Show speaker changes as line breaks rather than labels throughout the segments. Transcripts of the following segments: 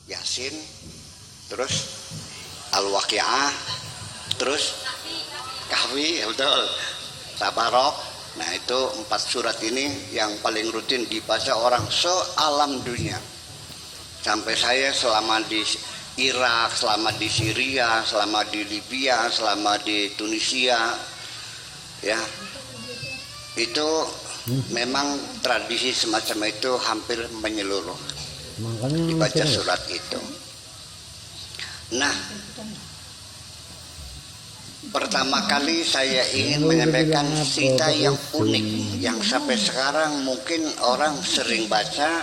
Yasin, terus Al-Waqi'ah, terus Kahfi, betul, Tabarok. Nah itu 4 surat ini yang paling rutin dibaca orang se-alam dunia. Sampai saya selama di Irak, selama di Syria, selama di Libya, selama di Tunisia, ya itu memang tradisi semacam itu hampir menyeluruh. Dibaca surat itu. Nah, pertama kali saya ingin menyampaikan cerita yang unik, yang sampai sekarang mungkin orang sering baca,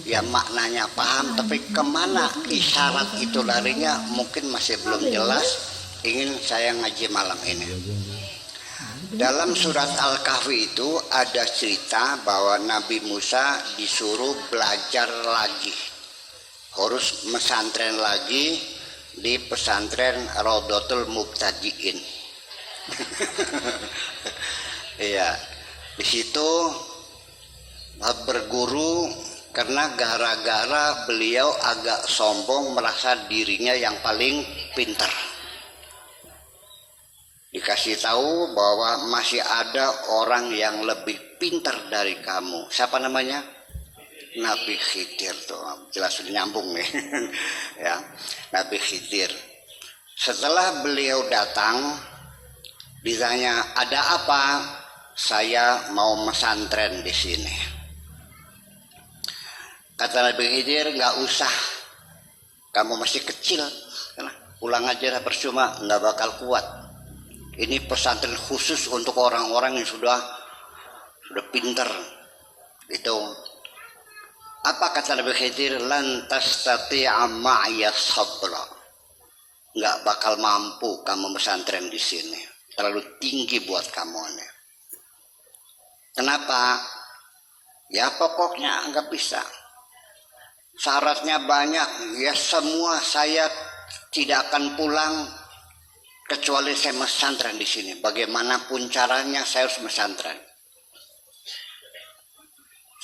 ya maknanya paham, tapi kemana isyarat itu larinya mungkin masih belum jelas. Ingin saya ngaji malam ini. Dalam surat Al-Kahfi itu ada cerita bahwa Nabi Musa disuruh belajar lagi, harus mesantren lagi di pesantren Raudhatul Mubtadiin. Iya, di situ berguru karena gara-gara beliau agak sombong, merasa dirinya yang paling pintar. Dikasih tahu bahwa masih ada orang yang lebih pintar dari kamu. Siapa namanya? Nabi Khidir tuh, jelas nyambung nih. Ya, Nabi Khidir. Setelah beliau datang, ditanya, "Ada apa?" "Saya mau mesantren di sini." Kata Nabi Khidir, "Nggak usah, kamu masih kecil, pulang aja percuma, nggak bakal kuat. Ini pesantren khusus untuk orang-orang yang sudah pintar." Itu. Apa kata Nabi Khidir? "Lan tastati'a ma'iya sabra." Nggak bakal mampu kamu pesantren di sini. Terlalu tinggi buat kamu nih. Kenapa? Ya pokoknya nggak bisa. Syaratnya banyak. Ya semua saya tidak akan pulang kecuali saya mesantren di sini. Bagaimanapun caranya saya harus mesantren.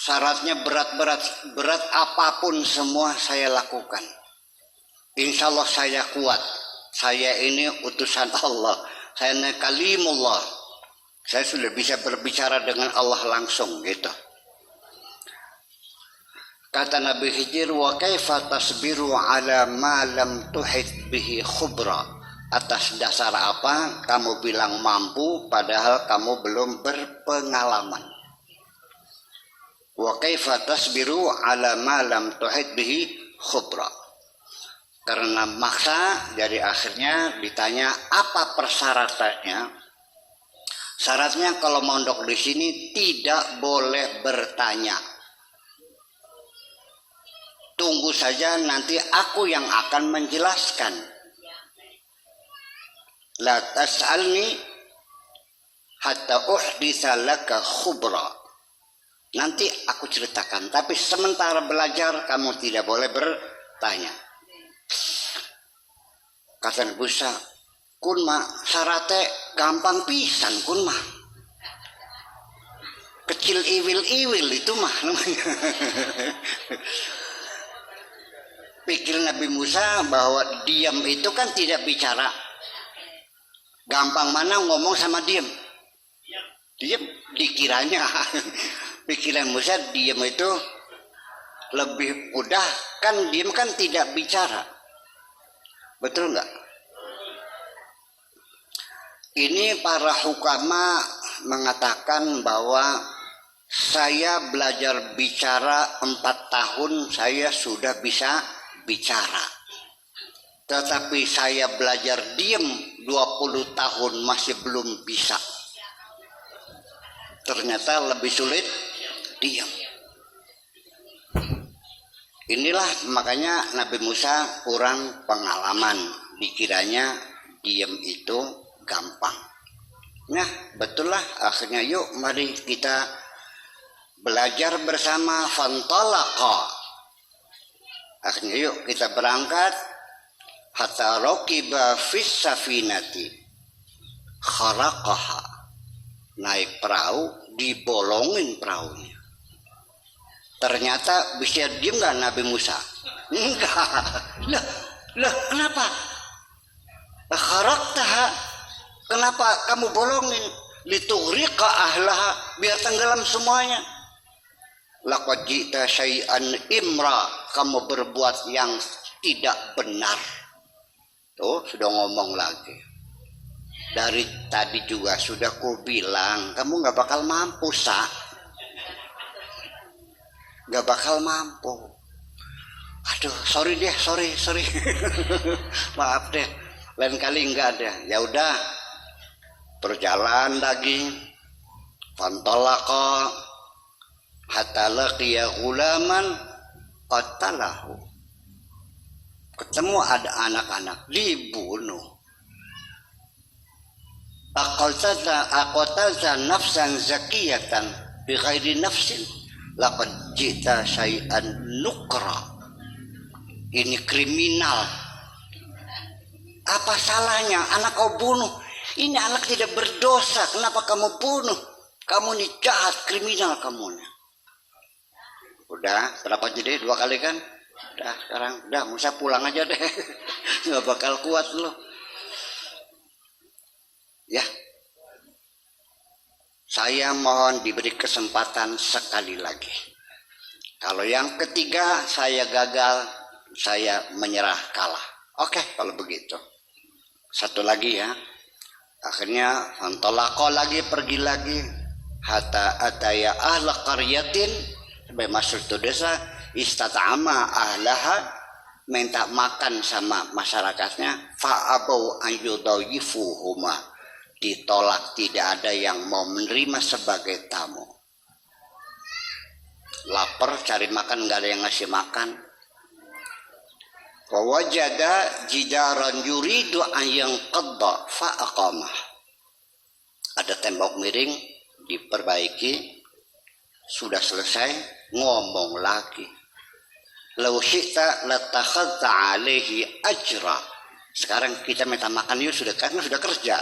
Syaratnya berat apapun semua saya lakukan. Insya Allah saya kuat. Saya ini utusan Allah. Saya kalimullah. Saya sudah bisa berbicara dengan Allah langsung gitu. Kata Nabi Khidir, "Wa kaifa tasbiru ala ma lam tuhit bihi khubra." Atas dasar apa kamu bilang mampu padahal kamu belum berpengalaman? Wa kaifa tasbiru ala ma lam tuhit bihi khubra. Karena maksa, jadi akhirnya ditanya apa persyaratannya. Syaratnya kalau mondok di sini tidak boleh bertanya. Tunggu saja, nanti aku yang akan menjelaskan. La tas'alni hatta uhditsa laka khubra. Nanti aku ceritakan, tapi sementara belajar kamu tidak boleh bertanya. Kata Nabi Musa, "Kun mah syaratnya gampang pisan kun mah. Kecil iwil-iwil itu mah namanya." Pikir Nabi Musa bahwa diam itu kan tidak bicara. Gampang mana ngomong sama diam? Diam dikiranya. Pikiran Musa diam itu lebih mudah, kan diam kan tidak bicara. Betul nggak? Ini para hukama mengatakan bahwa saya belajar bicara 4 tahun saya sudah bisa bicara. Tetapi saya belajar diam 20 tahun masih belum bisa. Ternyata lebih sulit diam. Inilah makanya Nabi Musa kurang pengalaman. Dikiranya diam itu gampang. Nah betul lah, akhirnya yuk mari kita belajar bersama. Fantalaqa. Akhirnya yuk kita berangkat. Hatta raqiba fis safinati kharaqaha. Naik perahu, dibolongin perahunya. Ternyata bisa diem nggak Nabi Musa? Enggak. Lah, kenapa? Kharaktaha, kenapa kamu bolongin? Litughriqa ahlaha, biar tenggelam semuanya. Laqad ji'ta syai'an imra, kamu berbuat yang tidak benar. Tuh, sudah ngomong lagi. Dari tadi juga sudah ku bilang, kamu nggak bakal mampu, Sa. Nggak bakal mampu. Aduh, sorry deh, sorry. Maaf deh, lain kali nggak ada. Ya udah, berjalan lagi. Fantalaqa hatta laqiya ghulaman qatalahu. Ketemu ada anak-anak dibunuh. Aqatalta nafsan zakiyatan bighairi nafsin laqad ji'ta syai'an nukra. Ini kriminal. Apa salahnya anak kau bunuh? Ini anak tidak berdosa, kenapa kamu bunuh? Kamu ini jahat, kriminal kamu. Udah, berapa jadi? 2 kali kan? Udah, sekarang udah Musa pulang aja deh. Nggak bakal kuat lo. Ya. Saya mohon diberi kesempatan sekali lagi. Kalau yang ketiga saya gagal, saya menyerah kalah. Oke, kalau begitu. Satu lagi ya. Akhirnya fantalaqa lagi, pergi lagi. Hatta ataya ahla qaryatin, sampai masuk ke desa, istata'ama ahlaha, minta makan sama masyarakatnya, fa'abau an yudayifuhuma, ditolak, tidak ada yang mau menerima sebagai tamu. Lapar cari makan, nggak ada yang ngasih makan. Wa wajada jidaran yuridu an yanqadda fa'aqamah. Ada tembok miring, diperbaiki, sudah selesai, ngomong lagi. Law syi'ta latakhadta alaihi ajra. Sekarang kita minta makan yuk, sudah, karena sudah kerja.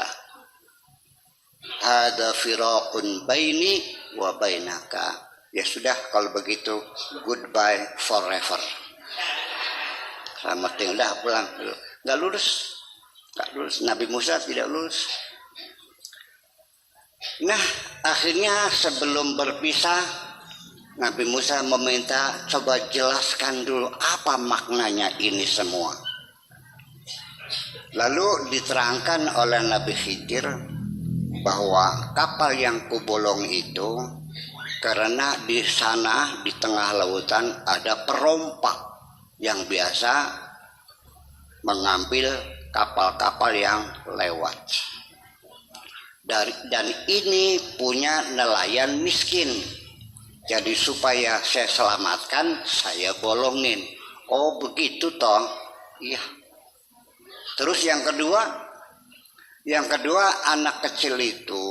Hada firaqun baini wa bainaka. Ya sudah, kalau begitu goodbye forever. Selamat tinggal, pulang. Nggak lulus. Nabi Musa tidak lulus. Nah, akhirnya sebelum berpisah, Nabi Musa meminta, coba jelaskan dulu apa maknanya ini semua. Lalu diterangkan oleh Nabi Khidir bahwa kapal yang kubolong itu, karena di sana di tengah lautan ada perompak yang biasa mengambil kapal-kapal yang lewat. Dan ini punya nelayan miskin. Jadi supaya saya selamatkan, saya bolongin. Oh begitu toh? Iya. Terus yang kedua anak kecil itu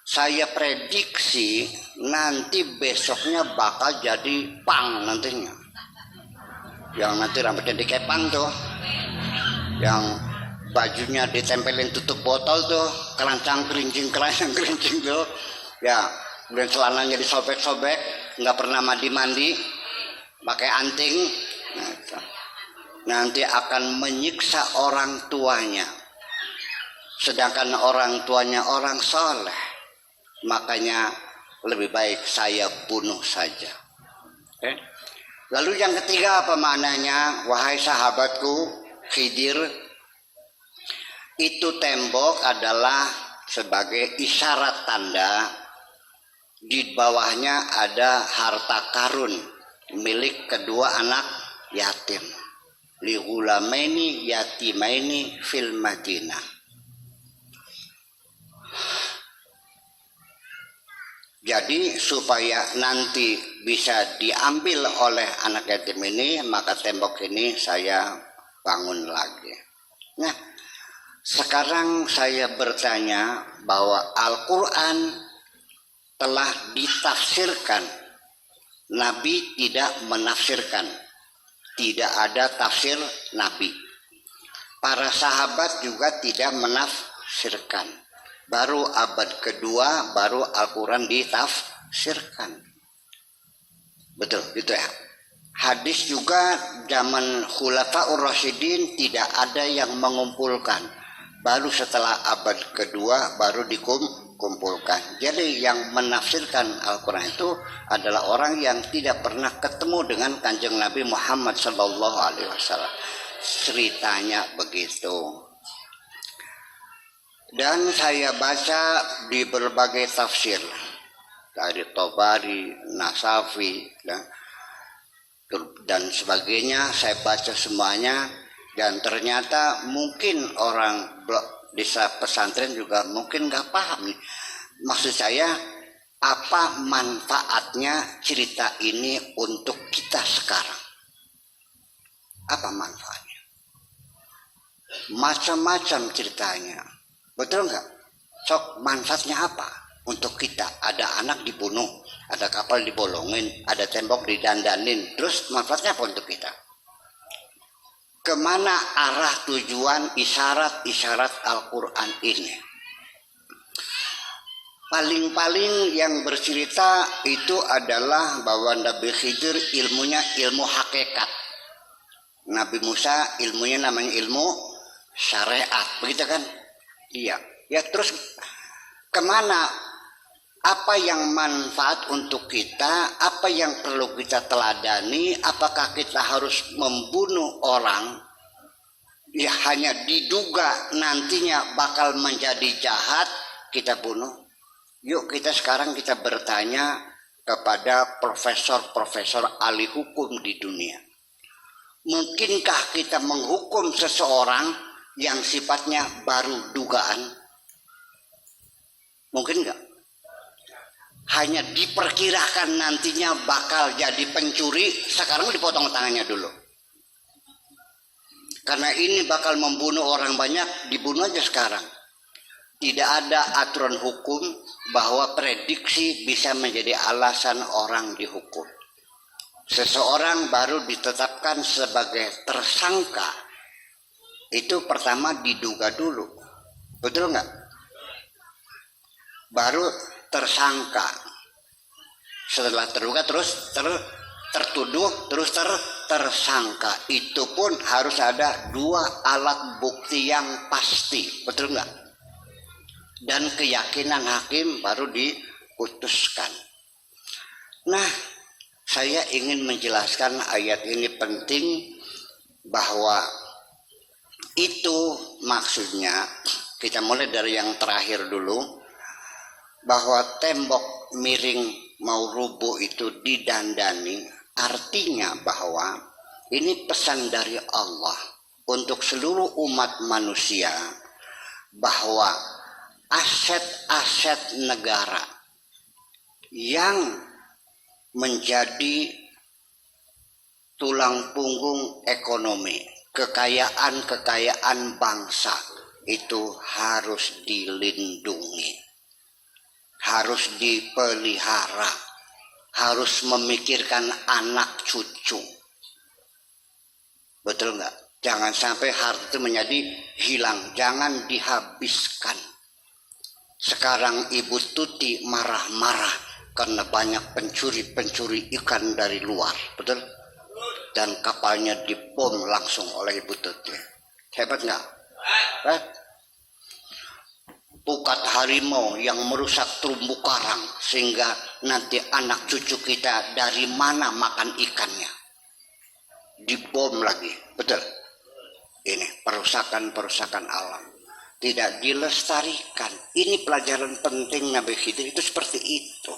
saya prediksi nanti besoknya bakal jadi pang nantinya. Yang nanti rambutnya dikepang tuh, yang bajunya ditempelin tutup botol tuh, kerancang kerincing tuh, ya, kemudian celananya disobek-sobek, nggak pernah mandi-mandi, pakai anting, nanti akan menyiksa orang tuanya, sedangkan orang tuanya orang soleh, makanya lebih baik saya bunuh saja. Okay? Lalu yang ketiga apa maknanya? Wahai sahabatku Khidir, itu tembok adalah sebagai isyarat tanda, di bawahnya ada harta karun milik kedua anak yatim, li ghulamaini yatimaini fil Madinah. Jadi supaya nanti bisa diambil oleh anak yatim ini, maka tembok ini saya bangun lagi. Nah, sekarang saya bertanya bahwa Al-Quran telah ditafsirkan. Nabi tidak menafsirkan. Tidak ada tafsir Nabi. Para sahabat juga tidak menafsirkan. Baru abad kedua baru Al-Quran ditafsirkan. Betul, itu ya. Hadis juga zaman Khulafaur Rasyidin tidak ada yang mengumpulkan. Baru setelah abad kedua baru dikumpulkan. Jadi yang menafsirkan Al-Quran itu adalah orang yang tidak pernah ketemu dengan Kanjeng Nabi Muhammad Sallallahu Alaihi Wasallam. Ceritanya begitu. Dan saya baca di berbagai tafsir dari Tobari, Nasafi, dan sebagainya. Saya baca semuanya dan ternyata mungkin orang desa pesantren juga mungkin nggak paham nih. Maksud saya, apa manfaatnya cerita ini untuk kita sekarang? Apa manfaatnya? Macam-macam ceritanya. Betul nggak? Sok manfaatnya apa untuk kita? Ada anak dibunuh, ada kapal dibolongin, ada tembok didandanin. Terus manfaatnya apa untuk kita? Kemana arah tujuan isyarat-isyarat Al-Quran ini? Paling-paling yang bercerita itu adalah bahwa Nabi Khidir ilmunya ilmu hakikat. Nabi Musa ilmunya namanya ilmu syariat, begitu kan? Iya. Ya terus kemana? Apa yang manfaat untuk kita? Apa yang perlu kita teladani? Apakah kita harus membunuh orang? Ya hanya diduga nantinya bakal menjadi jahat, kita bunuh. Yuk sekarang kita bertanya kepada profesor-profesor ahli hukum di dunia. Mungkinkah kita menghukum seseorang yang sifatnya baru dugaan? Mungkin enggak? Hanya diperkirakan nantinya bakal jadi pencuri, sekarang dipotong tangannya dulu. Karena ini bakal membunuh orang banyak, dibunuh aja sekarang. Tidak ada aturan hukum bahwa prediksi bisa menjadi alasan orang dihukum. Seseorang baru ditetapkan sebagai tersangka, itu pertama diduga dulu. Betul nggak? Baru tersangka. Setelah terduga terus tertuduh, terus tersangka. Itu pun harus ada 2 alat bukti yang pasti. Betul nggak? Dan keyakinan hakim baru diputuskan. Nah, saya ingin menjelaskan ayat ini penting bahwa itu maksudnya, kita mulai dari yang terakhir dulu, bahwa tembok miring mau rubuh itu didandani, artinya bahwa ini pesan dari Allah untuk seluruh umat manusia bahwa aset-aset negara yang menjadi tulang punggung ekonomi, kekayaan bangsa itu harus dilindungi, harus dipelihara, harus memikirkan anak cucu. Betul nggak? Jangan sampai harta itu menjadi hilang, jangan dihabiskan. Sekarang Ibu Tuti marah-marah karena banyak pencuri ikan dari luar, betul? Dan kapalnya dibom langsung oleh Ibu Tuti. Hebat nggak? Pukat harimau yang merusak terumbu karang sehingga nanti anak cucu kita dari mana makan ikannya? Dibom lagi, betul? Ini perusakan alam, tidak dilestarikan. Ini pelajaran penting Nabi Khidir itu seperti itu.